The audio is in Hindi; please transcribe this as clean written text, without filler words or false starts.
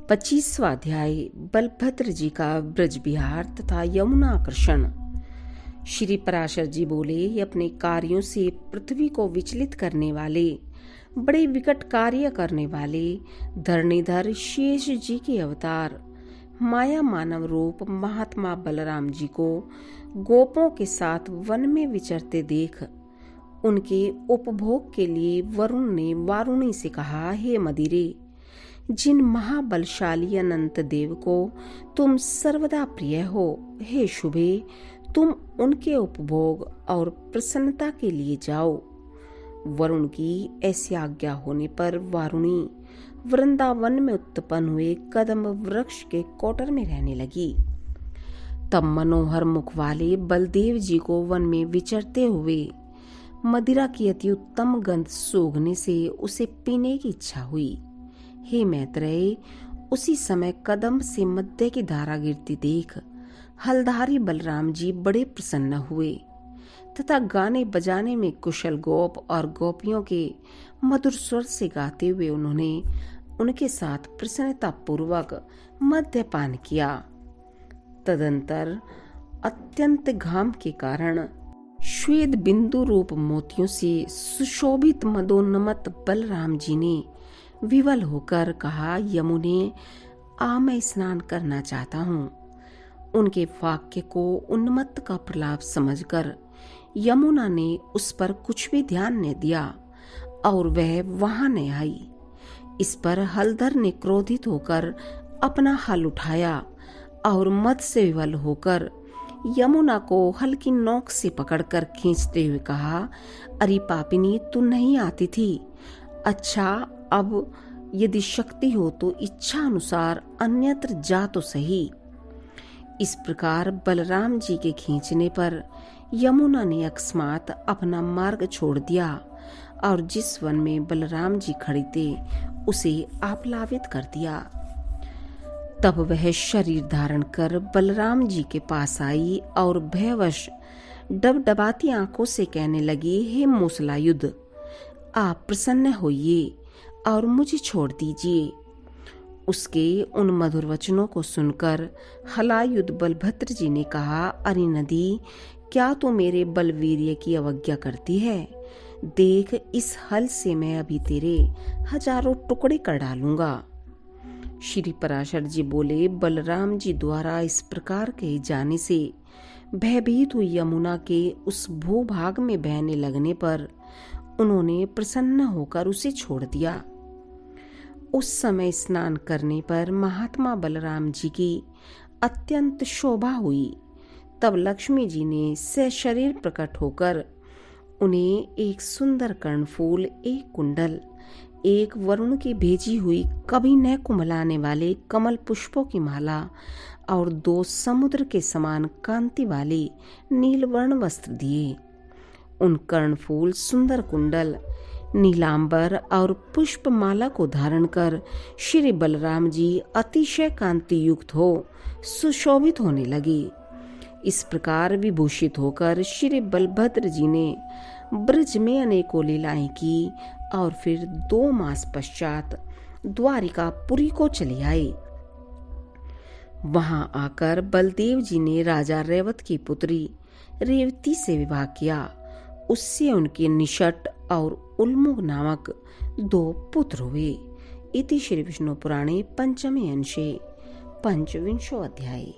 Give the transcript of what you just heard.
25वां अध्याय बलभद्र जी का ब्रज विहार तथा यमुना आकर्षण। श्री पराशर जी बोले, अपने कार्यों से पृथ्वी को विचलित करने वाले, बड़े विकट कार्य करने वाले धरणीधर शेष जी के अवतार माया मानव रूप महात्मा बलराम जी को गोपों के साथ वन में विचरते देख उनके उपभोग के लिए वरुण ने वारुणी से कहा, हे मदिरे, जिन महाबलशाली अनंत देव को तुम सर्वदा प्रिय हो, हे शुभे, तुम उनके उपभोग और प्रसन्नता के लिए जाओ। वरुण की ऐसी आज्ञा होने पर वारुणी वृंदावन में उत्पन्न हुए कदम वृक्ष के कोटर में रहने लगी। तब मनोहर मुख वाले बलदेव जी को वन में विचरते हुए मदिरा की अति उत्तम गंध सूंघने से उसे पीने की इच्छा हुई। हे मैत्रेय, उसी समय कदम से मध्य की धारा गिरती देख हलधारी बलराम जी बड़े प्रसन्न हुए तथा गाने बजाने में कुशल गोप और गोपियों के मधुर स्वर से गाते हुए उन्होंने उनके साथ प्रसन्नता पूर्वक मद्यपान किया। तदंतर अत्यंत घाम के कारण श्वेत बिंदु रूप मोतियों से सुशोभित मदोन्मत्त बलराम जी ने विवल होकर कहा, यमुने, मैं स्नान करना चाहता हूँ। उनके वाक्य को उन्मत्त का प्रलाप समझकर यमुना ने उस पर कुछ भी ध्यान न दिया और वह वहां न आई। इस पर हलधर ने क्रोधित होकर अपना हल उठाया और मद से विवल होकर यमुना को हल्की नोक से पकड़कर खींचते हुए कहा, अरे पापिनी, तू नहीं आती थी। अच्छा, अब यदि शक्ति हो तो इच्छा अनुसार अन्यत्र जा तो सही। इस प्रकार बलराम जी के खींचने पर यमुना ने अकस्मात अपना मार्ग छोड़ दिया और जिस वन में बलराम जी खड़े थे उसे आप्लावित कर दिया। तब वह शरीर धारण कर बलराम जी के पास आई और भयवश डबडबाती आंखों से कहने लगी, हे मूसलायुध, आप प्रसन्न होइए और मुझे छोड़ दीजिए। उसके उन मधुर वचनों को सुनकर हलायुध बलभद्र जी ने कहा, अरे नदी, क्या तू मेरे बलवीर्य की अवज्ञा करती है? देख, इस हल से मैं अभी तेरे हजारों टुकड़े कर डालूंगा। श्री पराशर जी बोले, बलराम जी द्वारा इस प्रकार कहे जाने से भयभीत हुई यमुना के उस भूभाग में बहने लगने पर उन्होंने प्रसन्न होकर उसे छोड़ दिया। उस समय स्नान करने पर महात्मा बलराम जी की अत्यंत शोभा हुई। तब लक्ष्मी जी ने सशरीर प्रकट होकर उन्हें एक सुंदर कर्णफूल, एक कुंडल, एक वरुण की भेजी हुई कभी न कुमलाने वाले कमल पुष्पों की माला और 2 समुद्र के समान कांति वाले नीलवर्ण वस्त्र दिए। उन कर्णफूल, सुंदर कुंडल, नीलांबर और पुष्प माला को धारण कर श्री बलराम जी अतिशय कांति युक्त हो सुशोभित होने लगे। इस प्रकार विभूषित होकर श्री बलभद्र जी ने ब्रज में अनेकों लीलाएं की और फिर 2 मास पश्चात द्वारिकापुरी को चले आए। वहां आकर बलदेव जी ने राजा रेवत की पुत्री रेवती से विवाह किया। उससे उनके निषट और उल्मुग नामक 2 पुत्र हुए। इति श्री विष्णु पुराणे पंचमे अंशे 25वां अध्याय।